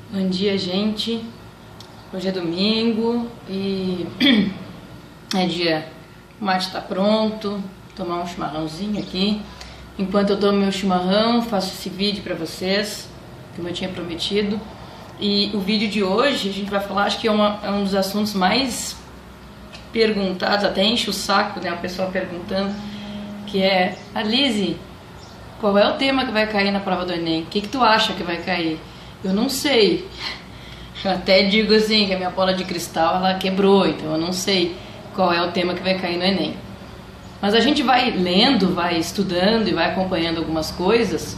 Bom dia, gente. Hoje é domingo e é dia. O mate tá pronto. Tomar um chimarrãozinho aqui. Enquanto eu tomo meu chimarrão, faço esse vídeo pra vocês, como eu tinha prometido. E o vídeo de hoje a gente vai falar, acho que é um dos assuntos mais perguntados, até enche o saco, né? O pessoal perguntando, que é: Alice, qual é o tema que vai cair na prova do Enem? O que tu acha que vai cair? Eu não sei. Eu até digo assim, que a minha bola de cristal ela quebrou, então eu não sei qual é o tema que vai cair no Enem. Mas a gente vai lendo, vai estudando e vai acompanhando algumas coisas.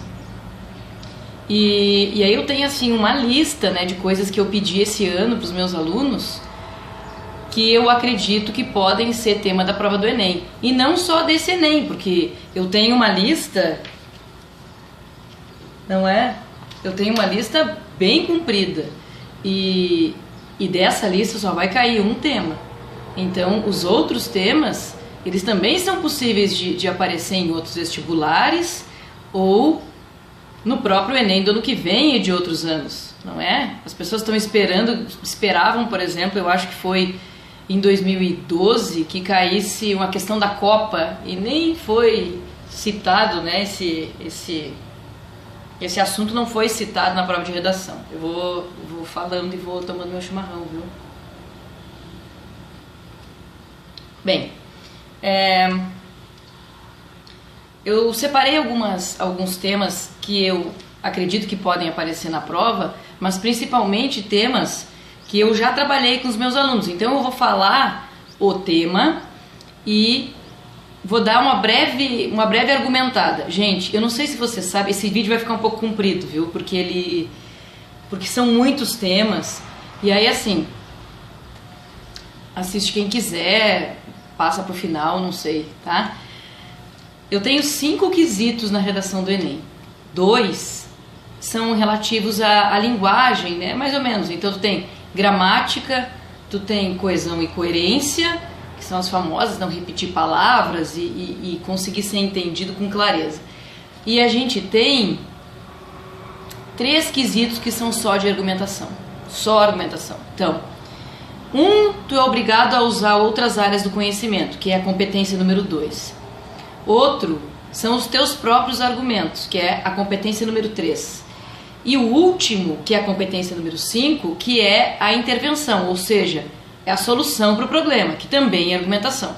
E aí eu tenho assim uma lista, né, de coisas que eu pedi esse ano para os meus alunos, que eu acredito que podem ser tema da prova do Enem. E não só desse Enem, porque eu tenho uma lista, não é? Eu tenho uma lista bem comprida e dessa lista só vai cair um tema. Então os outros temas, eles também são possíveis de aparecer em outros vestibulares ou no próprio Enem do ano que vem e de outros anos, não é? As pessoas estão esperavam, por exemplo, eu acho que foi em 2012 que caísse uma questão da Copa e nem foi citado, né, esse assunto não foi citado na prova de redação. Eu vou falando e vou tomando meu chimarrão, viu? Bem, eu separei alguns temas que eu acredito que podem aparecer na prova, mas principalmente temas que eu já trabalhei com os meus alunos. Então eu vou falar o tema e vou dar uma breve argumentada. Gente, eu não sei se você sabe, esse vídeo vai ficar um pouco comprido, viu? Porque são muitos temas. E aí, assim, assiste quem quiser, passa pro final, não sei, tá? Eu tenho 5 quesitos na redação do Enem. 2 são relativos à linguagem, né? Mais ou menos. Então tu tem gramática, tu tem coesão e coerência, que são as famosas, não repetir palavras e conseguir ser entendido com clareza. E a gente tem 3 quesitos que são só de argumentação. Só argumentação. Então, tu é obrigado a usar outras áreas do conhecimento, que é a competência número 2. Outro são os teus próprios argumentos, que é a competência número 3. E o último, que é a competência número 5, que é a intervenção, ou seja, é a solução para o problema, que também é argumentação.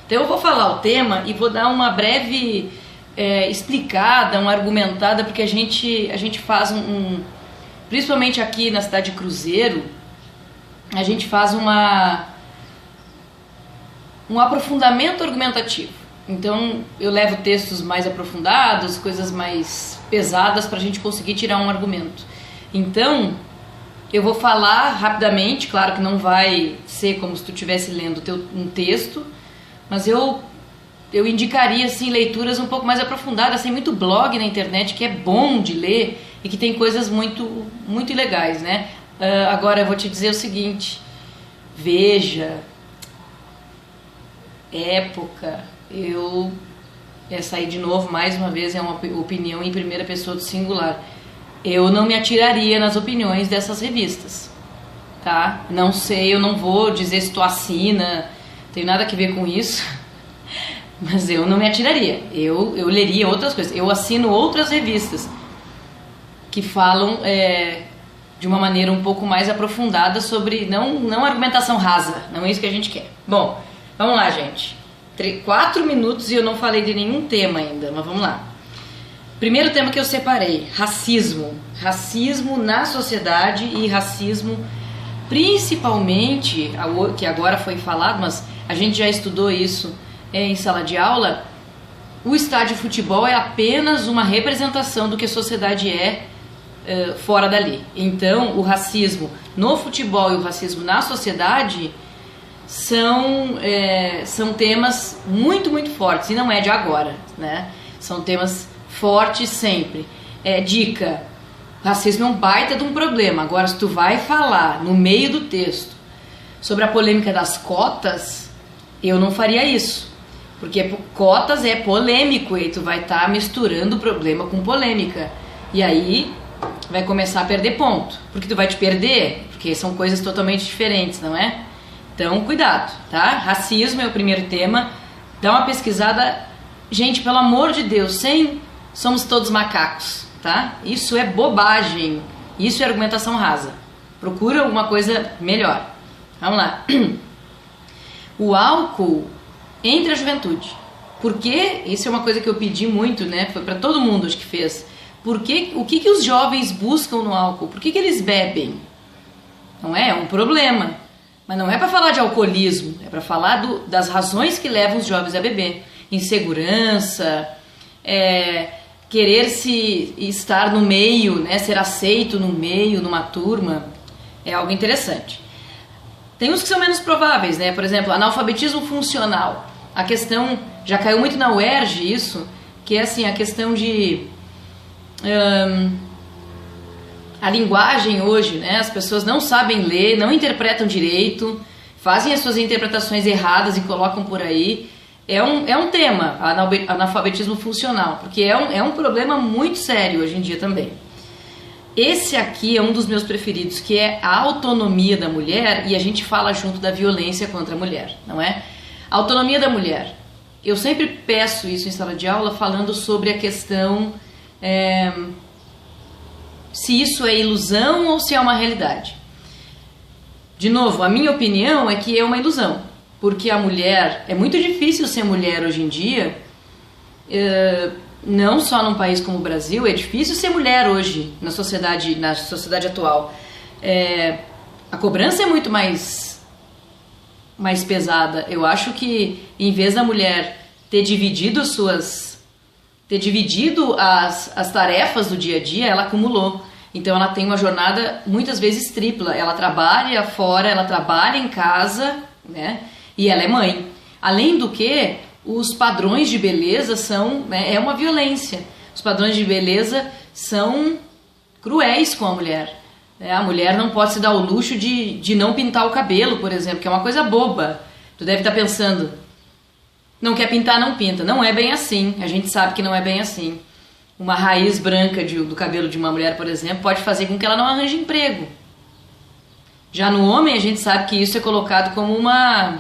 Então eu vou falar o tema e vou dar uma breve explicada, uma argumentada, porque a gente faz principalmente aqui na cidade de Cruzeiro, a gente faz um aprofundamento argumentativo. Então eu levo textos mais aprofundados, coisas mais pesadas para a gente conseguir tirar um argumento. Então eu vou falar rapidamente, claro que não vai ser como se tu estivesse lendo um texto, mas eu indicaria assim, leituras um pouco mais aprofundadas. Tem muito blog na internet que é bom de ler e que tem coisas muito, muito legais, né? Agora eu vou te dizer o seguinte: Veja, Época, essa aí de novo, mais uma vez, é uma opinião em primeira pessoa do singular. Eu não me atiraria nas opiniões dessas revistas, tá? Não sei, eu não vou dizer se tu assina, tem nada a ver com isso, mas eu não me atiraria. Eu leria outras coisas. Eu assino outras revistas que falam de uma maneira um pouco mais aprofundada sobre, não argumentação rasa, não é isso que a gente quer. Bom, vamos lá, gente. 4 minutos e eu não falei de nenhum tema ainda, mas vamos lá. Primeiro tema que eu separei: racismo. Racismo na sociedade e racismo principalmente, que agora foi falado, mas a gente já estudou isso em sala de aula. O estádio de futebol é apenas uma representação do que a sociedade é fora dali. Então o racismo no futebol e o racismo na sociedade são temas muito, muito fortes, e não é de agora, né? São temas fortes sempre. Dica: racismo é um baita de um problema. Agora, se tu vai falar no meio do texto sobre a polêmica das cotas, eu não faria isso, porque cotas é polêmico e tu vai estar misturando problema com polêmica, e aí vai começar a perder ponto. Porque tu vai te perder, porque são coisas totalmente diferentes, não é? Então, cuidado, tá? Racismo é o primeiro tema. Dá uma pesquisada. Gente, pelo amor de Deus, sem somos todos macacos, tá? Isso é bobagem. Isso é argumentação rasa. Procura alguma coisa melhor. Vamos lá. O álcool entre a juventude. Por quê? Isso é uma coisa que eu pedi muito, né? Foi para todo mundo, acho que fez. O que os jovens buscam no álcool? Por que eles bebem? Não é? É um problema. Mas não é para falar de alcoolismo, é para falar das razões que levam os jovens a beber. Insegurança, querer estar no meio, né? Ser aceito no meio, numa turma, é algo interessante. Tem uns que são menos prováveis, né? Por exemplo, analfabetismo funcional. A questão, já caiu muito na UERJ isso, que é assim, a questão de... a linguagem hoje, né? As pessoas não sabem ler, não interpretam direito, fazem as suas interpretações erradas e colocam por aí. É um tema, analfabetismo funcional, porque é um problema muito sério hoje em dia também. Esse aqui é um dos meus preferidos, que é a autonomia da mulher, e a gente fala junto da violência contra a mulher, não é? A autonomia da mulher. Eu sempre peço isso em sala de aula, falando sobre a questão se isso é ilusão ou se é uma realidade. De novo, a minha opinião é que é uma ilusão, porque a mulher, é muito difícil ser mulher hoje em dia, não só num país como o Brasil, é difícil ser mulher hoje na sociedade atual. A cobrança é muito mais pesada. Eu acho que em vez da mulher ter dividido as tarefas do dia a dia, ela acumulou. Então ela tem uma jornada muitas vezes tripla. Ela trabalha fora, ela trabalha em casa, né? E ela é mãe. Além do que, os padrões de beleza são, né, é uma violência. Os padrões de beleza são cruéis com a mulher. A mulher não pode se dar o luxo de não pintar o cabelo, por exemplo, que é uma coisa boba. Tu deve estar pensando, não quer pintar, não pinta. Não é bem assim, a gente sabe que não é bem assim. Uma raiz branca do cabelo de uma mulher, por exemplo, pode fazer com que ela não arranje emprego. Já no homem, a gente sabe que isso é colocado como é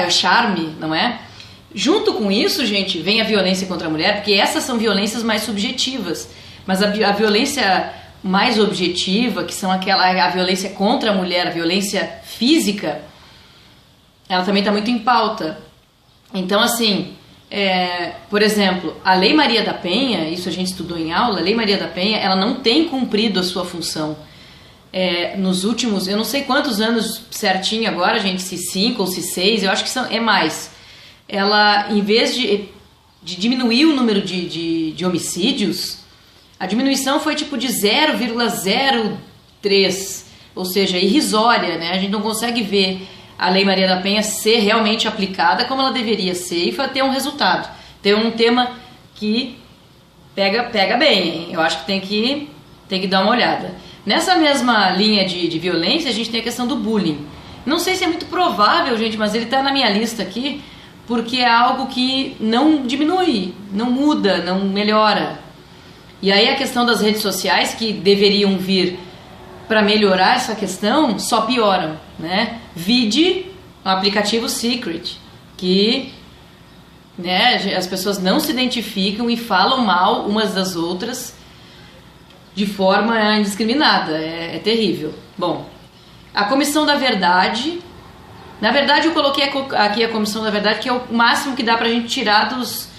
charme, não é? Junto com isso, gente, vem a violência contra a mulher, porque essas são violências mais subjetivas. Mas a violência mais objetiva, que são a violência contra a mulher, a violência física, ela também está muito em pauta. Então, assim, por exemplo, a Lei Maria da Penha, isso a gente estudou em aula, a Lei Maria da Penha, ela não tem cumprido a sua função. Nos últimos, eu não sei quantos anos certinho agora, gente, se 5 ou se 6, eu acho que é mais. Ela, em vez de diminuir o número de homicídios, a diminuição foi tipo de 0,03, ou seja, irrisória, né? A gente não consegue ver a Lei Maria da Penha ser realmente aplicada como ela deveria ser e ter um resultado. Ter um tema que pega bem, hein? Eu acho que tem que dar uma olhada. Nessa mesma linha de violência, a gente tem a questão do bullying. Não sei se é muito provável, gente, mas ele está na minha lista aqui, porque é algo que não diminui, não muda, não melhora. E aí a questão das redes sociais, que deveriam vir para melhorar essa questão, só pioram, né? Vide o aplicativo Secret, que, né, as pessoas não se identificam e falam mal umas das outras de forma indiscriminada. É terrível. Bom, a Comissão da Verdade. Na verdade, eu coloquei aqui a Comissão da Verdade, que é o máximo que dá pra gente tirar dos...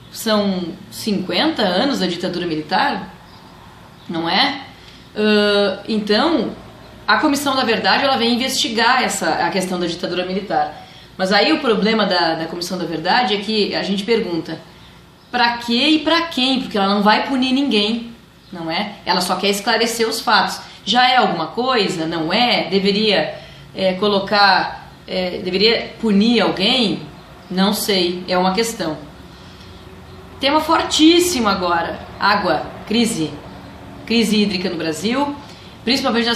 São 50 anos da ditadura militar, não é? Então, a Comissão da Verdade, ela vem investigar a questão da ditadura militar. Mas aí o problema da Comissão da Verdade é que a gente pergunta, pra quê e pra quem? Porque ela não vai punir ninguém, não é? Ela só quer esclarecer os fatos. Já é alguma coisa? Não é? Deveria deveria punir alguém? Não sei, é uma questão. Tema fortíssimo agora, água, crise hídrica no Brasil, principalmente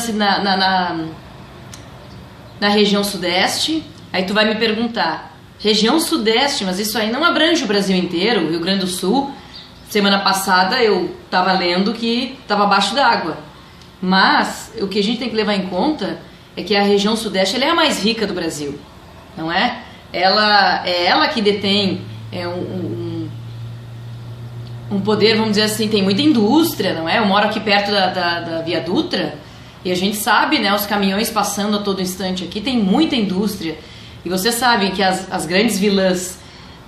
na região sudeste. Aí tu vai me perguntar, região sudeste, mas isso aí não abrange o Brasil inteiro, o Rio Grande do Sul semana passada eu estava lendo que estava abaixo d'água. Mas o que a gente tem que levar em conta é que a região sudeste ela é a mais rica do Brasil, não é? Ela que detém um poder, vamos dizer assim, tem muita indústria, não é? Eu moro aqui perto da Via Dutra e a gente sabe, né, os caminhões passando a todo instante aqui, tem muita indústria. E vocês sabem que as grandes vilãs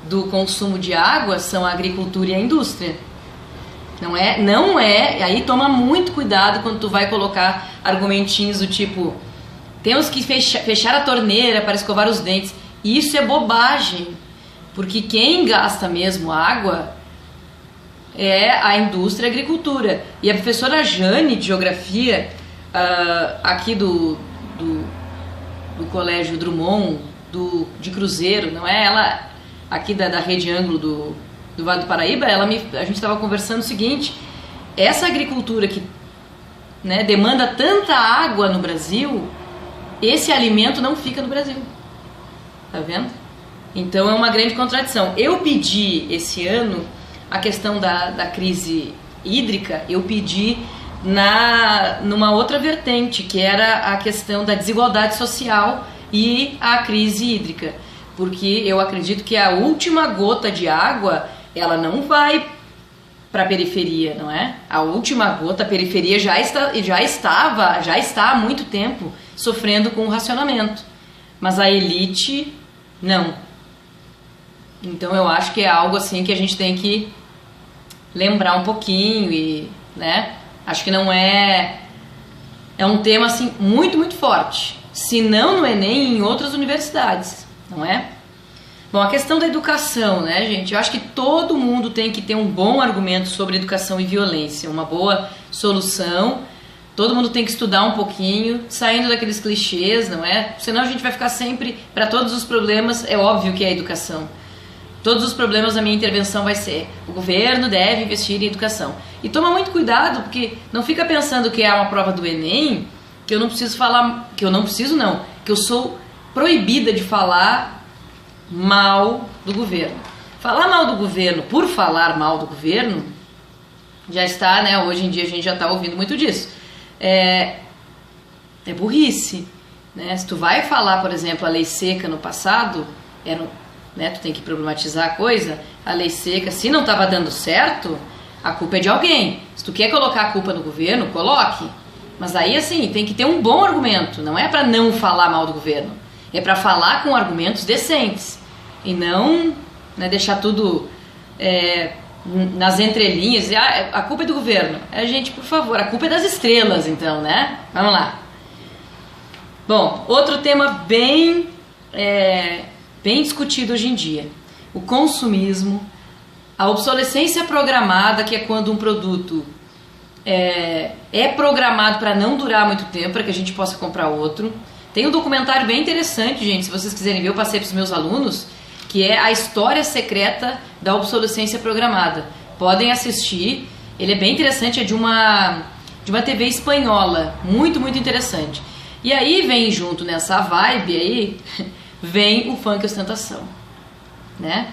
do consumo de água são a agricultura e a indústria. Não é, aí toma muito cuidado quando tu vai colocar argumentinhos do tipo, temos que fechar a torneira para escovar os dentes. Isso é bobagem, porque quem gasta mesmo água é a indústria e a agricultura. E a professora Jane, de Geografia, aqui do Colégio Drummond, de Cruzeiro, não é? Ela, aqui da Rede Ângulo do Vale do Paraíba, a gente estava conversando o seguinte, essa agricultura que, né, demanda tanta água no Brasil, esse alimento não fica no Brasil. Tá vendo? Então é uma grande contradição. Eu pedi esse ano a questão da crise hídrica, eu pedi numa outra vertente, que era a questão da desigualdade social e a crise hídrica. Porque eu acredito que a última gota de água, ela não vai para a periferia, não é? A última gota, a periferia já está há muito tempo sofrendo com o racionamento. Mas a elite, não. Então eu acho que é algo assim que a gente tem que lembrar um pouquinho e, né? Acho que não é um tema assim muito, muito forte. Se não no Enem, em outras universidades, não é? Bom, a questão da educação, né, gente? Eu acho que todo mundo tem que ter um bom argumento sobre educação e violência, uma boa solução. Todo mundo tem que estudar um pouquinho, saindo daqueles clichês, não é? Senão a gente vai ficar sempre, para todos os problemas, é óbvio que é a educação. Todos os problemas da minha intervenção vai ser, o governo deve investir em educação. E toma muito cuidado, porque não fica pensando que é uma prova do Enem, que eu não preciso falar, que eu sou proibida de falar mal do governo. Falar mal do governo por falar mal do governo, já está, né, hoje em dia a gente já está ouvindo muito disso. É burrice, né? Se tu vai falar, por exemplo, a lei seca no passado, né, tu tem que problematizar a coisa, a lei seca, se não estava dando certo, a culpa é de alguém. Se tu quer colocar a culpa no governo, coloque. Mas aí, assim, tem que ter um bom argumento, não é para não falar mal do governo, é para falar com argumentos decentes e não, né, deixar tudo nas entrelinhas e a culpa é do governo. Gente, por favor, a culpa é das estrelas, então, né? Vamos lá. Bom, outro tema bem discutido hoje em dia, o consumismo, a obsolescência programada, que é quando um produto é programado para não durar muito tempo, para que a gente possa comprar outro. Tem um documentário bem interessante, gente, se vocês quiserem ver, eu passei para os meus alunos, que é a história secreta da obsolescência programada. Podem assistir, ele é bem interessante, é de uma TV espanhola, muito, muito interessante. E aí vem junto nessa vibe aí, vem o funk ostentação, né?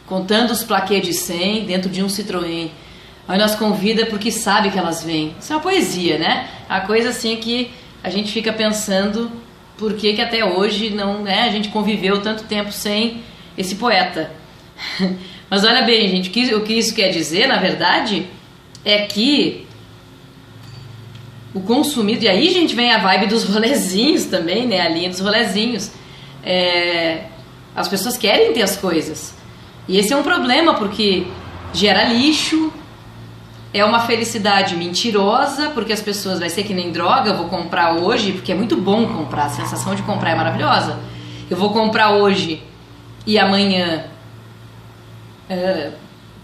Contando os plaquês de 100 dentro de um Citroën. Aí nós convida porque sabe que elas vêm. Isso é uma poesia, né? A coisa assim que a gente fica pensando por que até hoje não, né, a gente conviveu tanto tempo sem esse poeta. Mas olha bem, gente, o que isso quer dizer, na verdade, é que o consumido... E aí, gente, vem a vibe dos rolezinhos também, né? A linha dos rolezinhos. As pessoas querem ter as coisas. E esse é um problema, porque gera lixo, é uma felicidade mentirosa, porque as pessoas, vai ser que nem droga, eu vou comprar hoje, porque é muito bom comprar, a sensação de comprar é maravilhosa. Eu vou comprar hoje e amanhã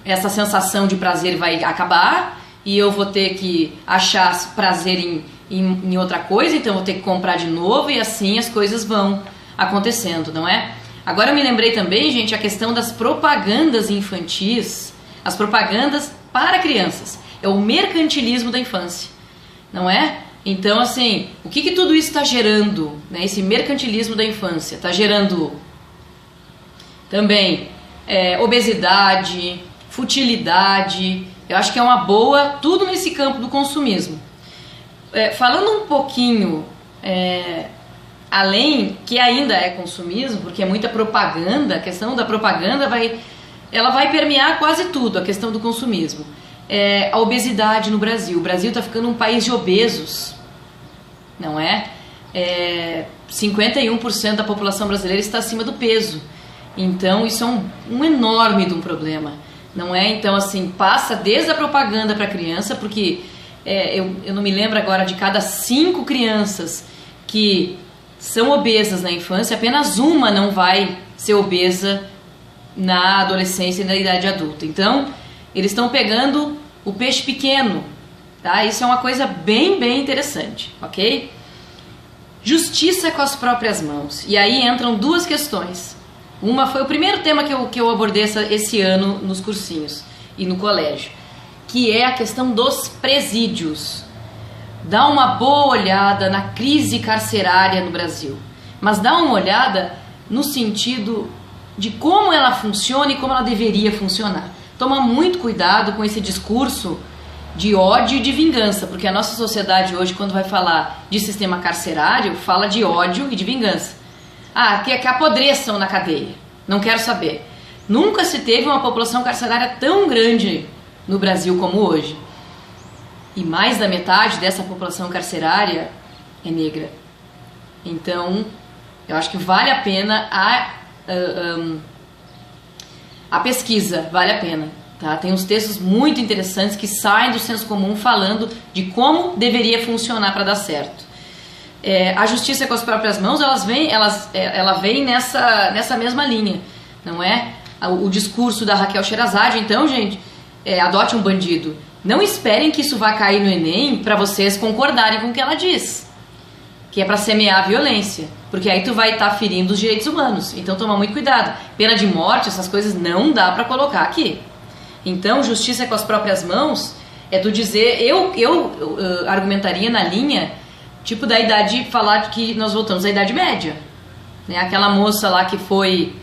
essa sensação de prazer vai acabar e eu vou ter que achar prazer em outra coisa, então eu vou ter que comprar de novo e assim as coisas vão acontecendo, não é? Agora eu me lembrei também, gente, a questão das propagandas infantis, as propagandas para crianças. É o mercantilismo da infância, não é? Então, assim, o que tudo isso está gerando, né? Esse mercantilismo da infância está gerando também obesidade, futilidade. Eu acho que é uma boa, tudo nesse campo do consumismo. Falando um pouquinho além, que ainda é consumismo, porque é muita propaganda, a questão da propaganda ela vai permear quase tudo, a questão do consumismo. A obesidade no Brasil. O Brasil está ficando um país de obesos, não é? 51% da população brasileira está acima do peso. Então isso é um enorme de um problema, não é? Então assim, passa desde a propaganda para a criança, porque eu não me lembro agora, de cada 5 crianças que são obesas na infância, apenas uma não vai ser obesa na adolescência e na idade adulta. Então eles estão pegando o peixe pequeno, tá? Isso é uma coisa bem, bem interessante, ok? Justiça com as próprias mãos. E aí entram 2 questões. Uma foi o primeiro tema que eu abordei esse ano nos cursinhos e no colégio, que é a questão dos presídios. Dá uma boa olhada na crise carcerária no Brasil, mas dá uma olhada no sentido de como ela funciona e como ela deveria funcionar. Toma muito cuidado com esse discurso de ódio e de vingança, porque a nossa sociedade hoje, quando vai falar de sistema carcerário, fala de ódio e de vingança. Que apodreçam na cadeia, não quero saber. Nunca se teve uma população carcerária tão grande no Brasil como hoje. E mais da metade dessa população carcerária é negra. Então, eu acho que vale a pena a pesquisa, vale a pena. Tá? Tem uns textos muito interessantes que saem do senso comum falando de como deveria funcionar para dar certo. A justiça com as próprias mãos, ela vem nessa mesma linha, não é? O discurso da Raquel Sherazade, então, gente, adote um bandido. Não esperem que isso vá cair no Enem para vocês concordarem com o que ela diz, que é para semear a violência, porque aí tu vai estar ferindo os direitos humanos. Então toma muito cuidado. Pena de morte, essas coisas não dá para colocar aqui. Então, justiça com as próprias mãos é tu dizer, eu argumentaria na linha, tipo da idade, falar que nós voltamos à Idade Média, né? Aquela moça lá que foi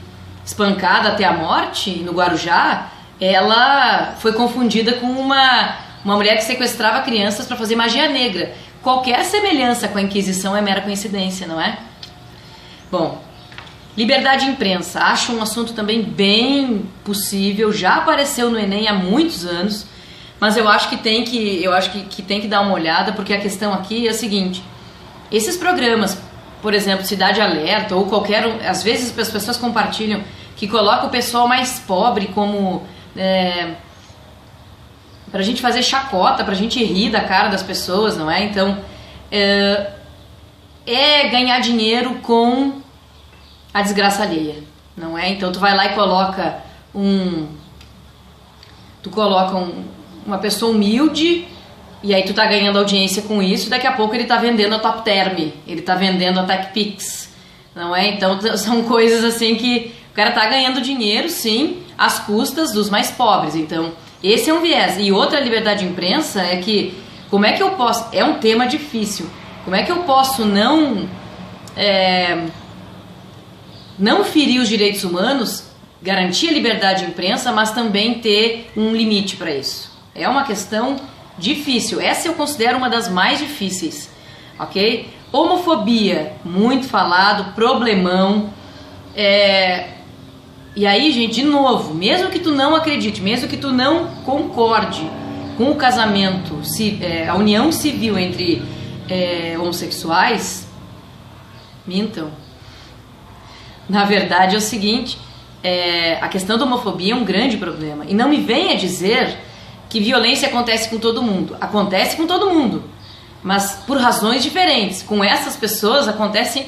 espancada até a morte no Guarujá, ela foi confundida com uma mulher que sequestrava crianças para fazer magia negra. Qualquer semelhança com a Inquisição é mera coincidência, não é? Bom, liberdade de imprensa, acho um assunto também bem possível, já apareceu no Enem há muitos anos, mas eu acho que tem que dar uma olhada, porque a questão aqui é a seguinte: esses programas, por exemplo, Cidade Alerta ou qualquer às vezes as pessoas compartilham que coloca o pessoal mais pobre como pra gente fazer chacota, pra gente rir da cara das pessoas, não é? Então ganhar dinheiro com a desgraça alheia, não é? Então tu vai lá e coloca uma pessoa humilde, e aí tu tá ganhando audiência com isso, e daqui a pouco ele tá vendendo a Top Term, ele tá vendendo a TechPix, não é? Então são coisas assim que o cara tá ganhando dinheiro, sim, às custas dos mais pobres. Então esse é um viés. E outra liberdade de imprensa é que, como é que eu posso, é um tema difícil, como é que eu posso não ferir os direitos humanos, garantir a liberdade de imprensa, mas também ter um limite para isso? É uma questão difícil. Essa eu considero uma das mais difíceis, ok? Homofobia, muito falado, problemão. E aí, gente, de novo, mesmo que tu não acredite, mesmo que tu não concorde com o casamento, a união civil entre homossexuais, mintam. Na verdade é o seguinte, a questão da homofobia é um grande problema. E não me venha dizer que violência acontece com todo mundo. Acontece com todo mundo, mas por razões diferentes. Com essas pessoas acontece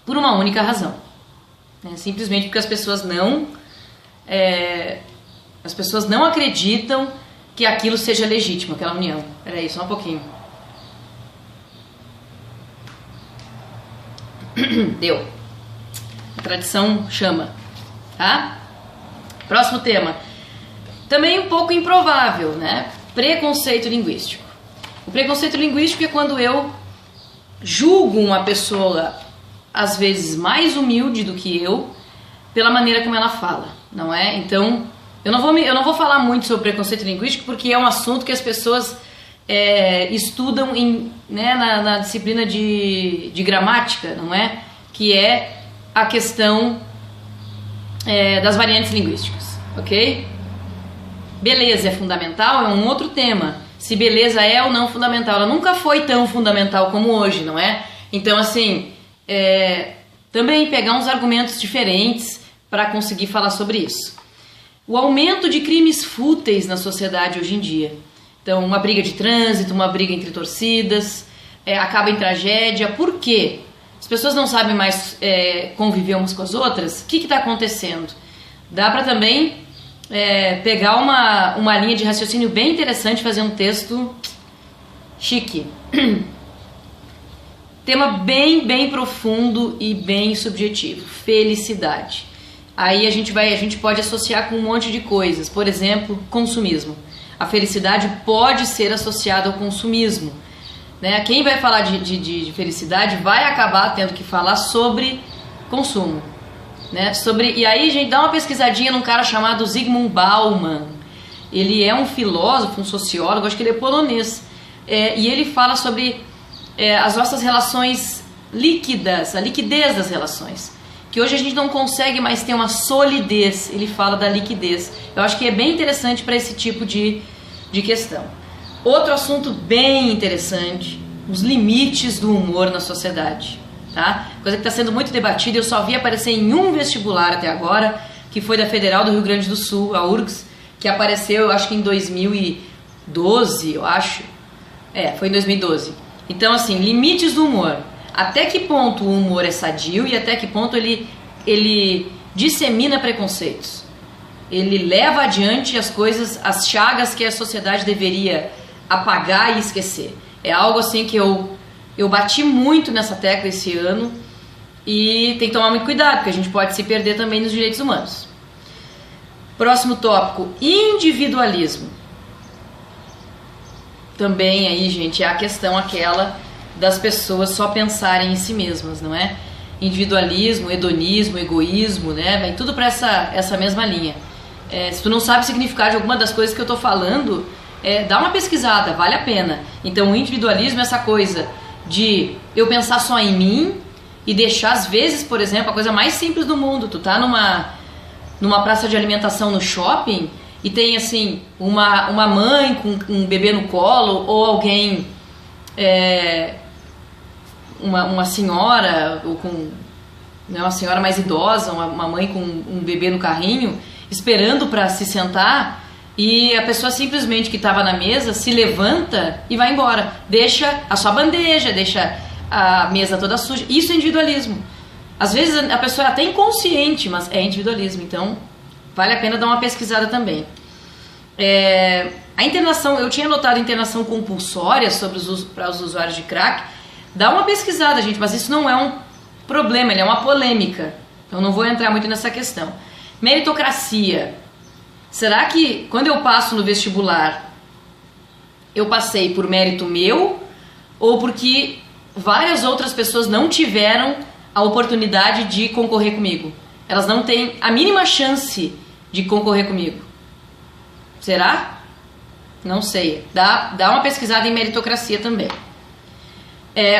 por uma única razão, né? Simplesmente porque as pessoas não acreditam que aquilo seja legítimo, aquela união. Peraí, só um pouquinho. Deu. A tradição chama, tá? Próximo tema. Também um pouco improvável, né? Preconceito linguístico. O preconceito linguístico é quando eu julgo uma pessoa, às vezes mais humilde do que eu, pela maneira como ela fala, não é? Então, Eu não vou falar muito sobre preconceito linguístico porque é um assunto que as pessoas estudam né, na disciplina de gramática, não é? Que é a questão das variantes linguísticas, ok? Beleza é fundamental, é um outro tema. Se beleza é ou não fundamental. Ela nunca foi tão fundamental como hoje, não é? Então, assim, também pegar uns argumentos diferentes para conseguir falar sobre isso. O aumento de crimes fúteis na sociedade hoje em dia. Então, uma briga de trânsito, uma briga entre torcidas, acaba em tragédia. Por quê? As pessoas não sabem mais conviver umas com as outras. O que está acontecendo? Dá para também pegar uma linha de raciocínio bem interessante e fazer um texto chique. Tema bem profundo e bem subjetivo. Felicidade. Aí a gente pode associar com um monte de coisas. Por exemplo, consumismo. A felicidade pode ser associada ao consumismo. Né? Quem vai falar de felicidade vai acabar tendo que falar sobre consumo. Né? E aí a gente dá uma pesquisadinha num cara chamado Zygmunt Bauman. Ele é um filósofo, um sociólogo, acho que ele é polonês. E ele fala sobre as nossas relações líquidas, a liquidez das relações. Que hoje a gente não consegue mais ter uma solidez. Ele fala da liquidez. Eu acho que é bem interessante para esse tipo de questão. Outro assunto bem interessante, os limites do humor na sociedade. Tá? Coisa que está sendo muito debatida, eu só vi aparecer em um vestibular até agora, que foi da Federal do Rio Grande do Sul, a URGS, que apareceu, eu acho que em 2012, eu acho. Foi em 2012. Então, assim, limites do humor. Até que ponto o humor é sadio e até que ponto ele dissemina preconceitos. Ele leva adiante as coisas, as chagas que a sociedade deveria apagar e esquecer. É algo assim que eu bati muito nessa tecla esse ano e tem que tomar muito cuidado, porque a gente pode se perder também nos direitos humanos. Próximo tópico, individualismo. Também aí, gente, é a questão aquela das pessoas só pensarem em si mesmas, não é? Individualismo, hedonismo, egoísmo, né? Vai tudo para essa mesma linha. Se tu não sabe o significado de alguma das coisas que eu tô falando, dá uma pesquisada, vale a pena. Então o individualismo é essa coisa de eu pensar só em mim e deixar, às vezes, por exemplo, a coisa mais simples do mundo. Tu tá numa praça de alimentação no shopping e tem, assim, uma mãe com um bebê no colo ou alguém, uma senhora, ou uma senhora mais idosa, uma mãe com um bebê no carrinho, esperando para se sentar. E a pessoa simplesmente que estava na mesa se levanta e vai embora. Deixa a sua bandeja, deixa a mesa toda suja. Isso é individualismo. Às vezes a pessoa é até inconsciente, mas é individualismo. Então vale a pena dar uma pesquisada também. A internação, eu tinha notado internação compulsória para os usuários de crack. Dá uma pesquisada, gente, mas isso não é um problema, ele é uma polêmica. Eu não vou entrar muito nessa questão. Meritocracia. Será que quando eu passo no vestibular, eu passei por mérito meu ou porque várias outras pessoas não tiveram a oportunidade de concorrer comigo? Elas não têm a mínima chance de concorrer comigo. Será? Não sei. Dá uma pesquisada em meritocracia também.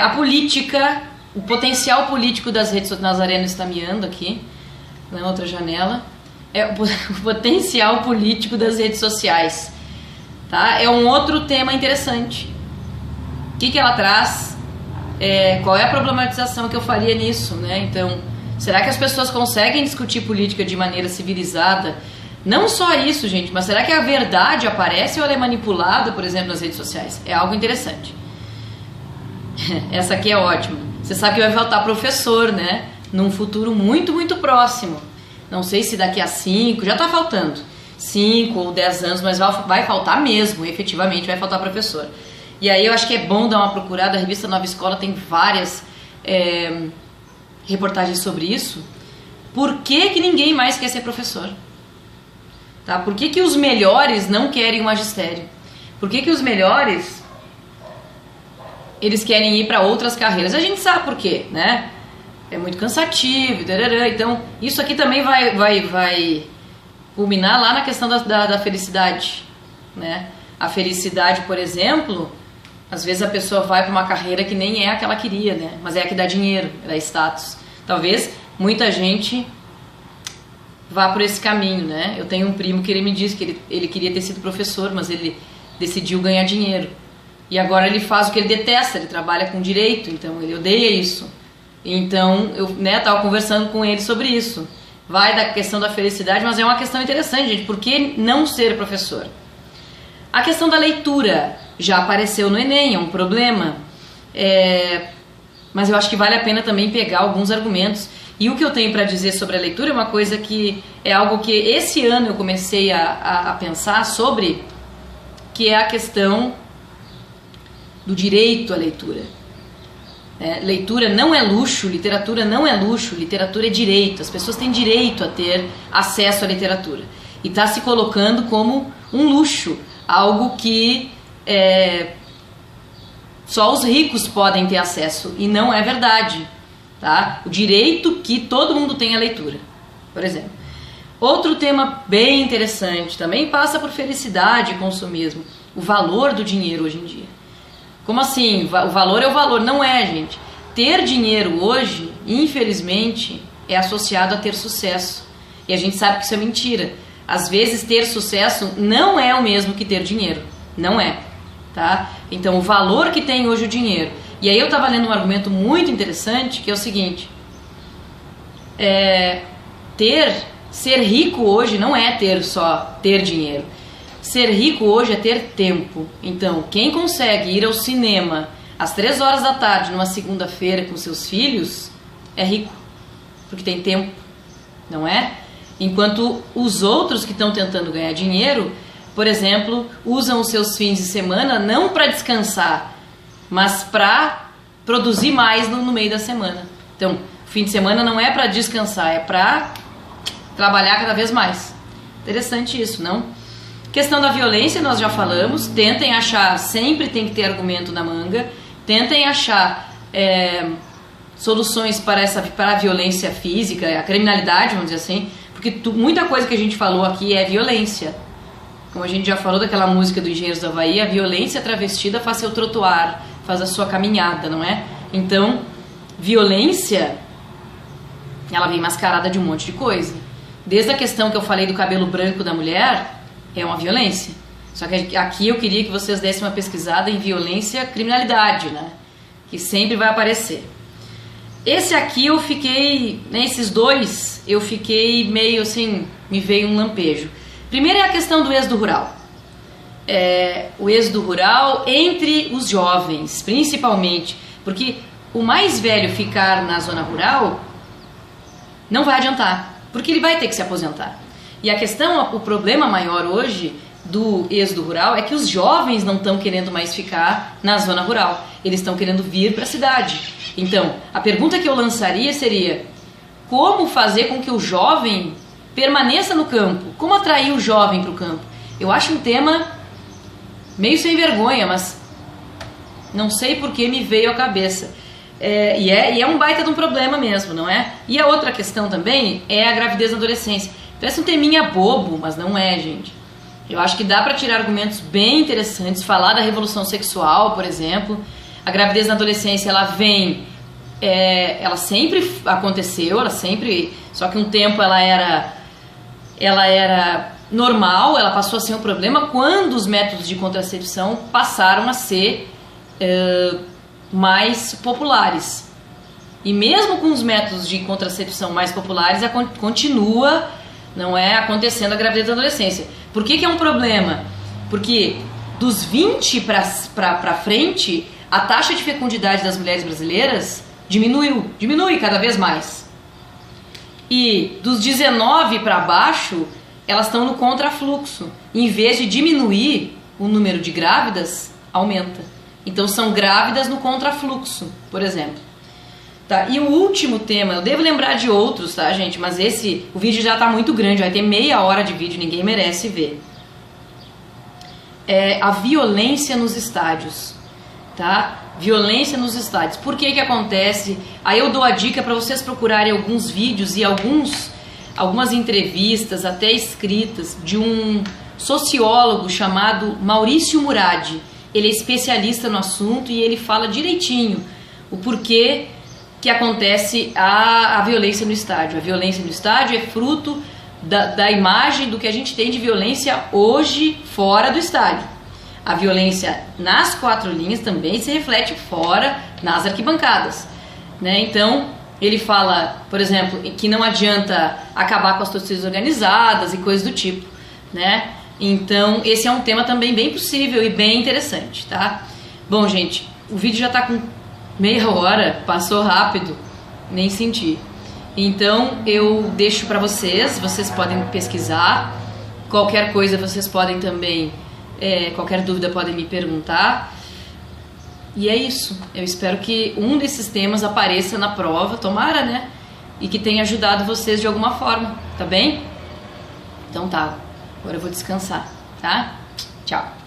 A política, o potencial político das redes sociais. Nazareno está miando aqui, na outra janela. O potencial político das redes sociais, tá? É um outro tema interessante. O que ela traz? Qual é a problematização que eu faria nisso, né? Então, será que as pessoas conseguem discutir política de maneira civilizada? Não só isso, gente, mas será que a verdade aparece ou ela é manipulada, por exemplo, nas redes sociais? É algo interessante. Essa aqui é ótima. Você sabe que vai faltar professor, né? Num futuro muito próximo. Não sei se daqui a 5, já está faltando 5 ou 10 anos, mas vai faltar mesmo, efetivamente vai faltar professor. E aí eu acho que é bom dar uma procurada, a revista Nova Escola tem várias reportagens sobre isso. Por que ninguém mais quer ser professor? Tá? Por que os melhores não querem o magistério? Por que os melhores eles querem ir para outras carreiras? A gente sabe por quê, né? É muito cansativo, tarará. Então isso aqui também vai culminar lá na questão da felicidade, né? A felicidade, por exemplo, às vezes a pessoa vai para uma carreira que nem é a que ela queria, né? Mas é a que dá dinheiro, dá status. Talvez muita gente vá por esse caminho, né? Eu tenho um primo que ele me disse que ele queria ter sido professor, mas ele decidiu ganhar dinheiro. E agora ele faz o que ele detesta, ele trabalha com direito, então ele odeia isso. Então eu estava conversando com ele sobre isso. Vai da questão da felicidade, mas é uma questão interessante, gente. Por que não ser professor? A questão da leitura já apareceu no Enem, é um problema. Mas eu acho que vale a pena também pegar alguns argumentos. E o que eu tenho para dizer sobre a leitura é uma coisa que é algo que esse ano eu comecei a pensar sobre, que é a questão do direito à leitura. Leitura não é luxo, literatura não é luxo, literatura é direito. As pessoas têm direito a ter acesso à literatura. E está se colocando como um luxo, algo que só os ricos podem ter acesso. E não é verdade. Tá? O direito que todo mundo tem à leitura, por exemplo. Outro tema bem interessante, também passa por felicidade e consumismo. O valor do dinheiro hoje em dia. Como assim? O valor é o valor. Não é, gente. Ter dinheiro hoje, infelizmente, é associado a ter sucesso. E a gente sabe que isso é mentira. Às vezes ter sucesso não é o mesmo que ter dinheiro. Não é. Tá? Então o valor que tem hoje o dinheiro. E aí eu estava lendo um argumento muito interessante, que é o seguinte. Ser rico hoje não é só ter dinheiro. Ser rico hoje é ter tempo. Então, quem consegue ir ao cinema às 3 horas da tarde, numa segunda-feira com seus filhos, é rico. Porque tem tempo, não é? Enquanto os outros que estão tentando ganhar dinheiro, por exemplo, usam os seus fins de semana não para descansar, mas para produzir mais no meio da semana. Então, o fim de semana não é para descansar, é para trabalhar cada vez mais. Interessante isso, não? Questão da violência, nós já falamos. Tentem achar, sempre tem que ter argumento na manga. Tentem achar soluções para a violência física, a criminalidade, vamos dizer assim. Porque muita coisa que a gente falou aqui é violência. Como a gente já falou daquela música do Engenheiros do Havaí, a violência travestida faz seu trotuar, faz a sua caminhada, não é? Então, violência, ela vem mascarada de um monte de coisa. Desde a questão que eu falei do cabelo branco da mulher, é uma violência. Só que aqui eu queria que vocês dessem uma pesquisada em violência, criminalidade, né? Que sempre vai aparecer. Esse aqui eu fiquei, nesses dois, eu fiquei meio assim, me veio um lampejo. Primeiro é a questão do êxodo rural. O êxodo rural entre os jovens, principalmente, porque o mais velho ficar na zona rural não vai adiantar, porque ele vai ter que se aposentar. E a questão, o problema maior hoje do êxodo rural é que os jovens não estão querendo mais ficar na zona rural, eles estão querendo vir para a cidade. Então, a pergunta que eu lançaria seria: como fazer com que o jovem permaneça no campo? Como atrair o jovem para o campo? Eu acho um tema meio sem vergonha, mas não sei por que me veio à cabeça. E é um baita de um problema mesmo, não é? E a outra questão também é a gravidez na adolescência. Parece um teminha bobo, mas não é, gente. Eu acho que dá para tirar argumentos bem interessantes, falar da revolução sexual, por exemplo. A gravidez na adolescência, ela vem... ela sempre aconteceu, só que um tempo ela era normal, ela passou a ser um problema quando os métodos de contracepção passaram a ser mais populares. E mesmo com os métodos de contracepção mais populares, continua, não é, acontecendo a gravidez da adolescência. Por que é um problema? Porque dos 20 para frente, a taxa de fecundidade das mulheres brasileiras diminui cada vez mais. E dos 19 para baixo, elas estão no contrafluxo. Em vez de diminuir, o número de grávidas aumenta. Então são grávidas no contrafluxo, por exemplo. Tá? E o último tema, eu devo lembrar de outros, tá, gente? Mas o vídeo já está muito grande, vai ter meia hora de vídeo, ninguém merece ver. A violência nos estádios, tá? Violência nos estádios. Por que acontece? Aí eu dou a dica para vocês procurarem alguns vídeos e alguns algumas entrevistas, até escritas, de um sociólogo chamado Maurício Murad. Ele é especialista no assunto e ele fala direitinho o porquê que acontece a violência no estádio. A violência no estádio é fruto da imagem do que a gente tem de violência hoje fora do estádio. A violência nas 4 linhas também se reflete fora, nas arquibancadas, né? Então, ele fala, por exemplo, que não adianta acabar com as torcidas organizadas e coisas do tipo, né? Então, esse é um tema também bem possível e bem interessante, tá? Bom, gente, o vídeo já tá com meia hora, passou rápido, nem senti. Então, eu deixo para vocês podem pesquisar, qualquer coisa vocês podem também, qualquer dúvida podem me perguntar. E é isso, eu espero que um desses temas apareça na prova, tomara, né? E que tenha ajudado vocês de alguma forma, tá bem? Então tá, agora eu vou descansar, tá? Tchau!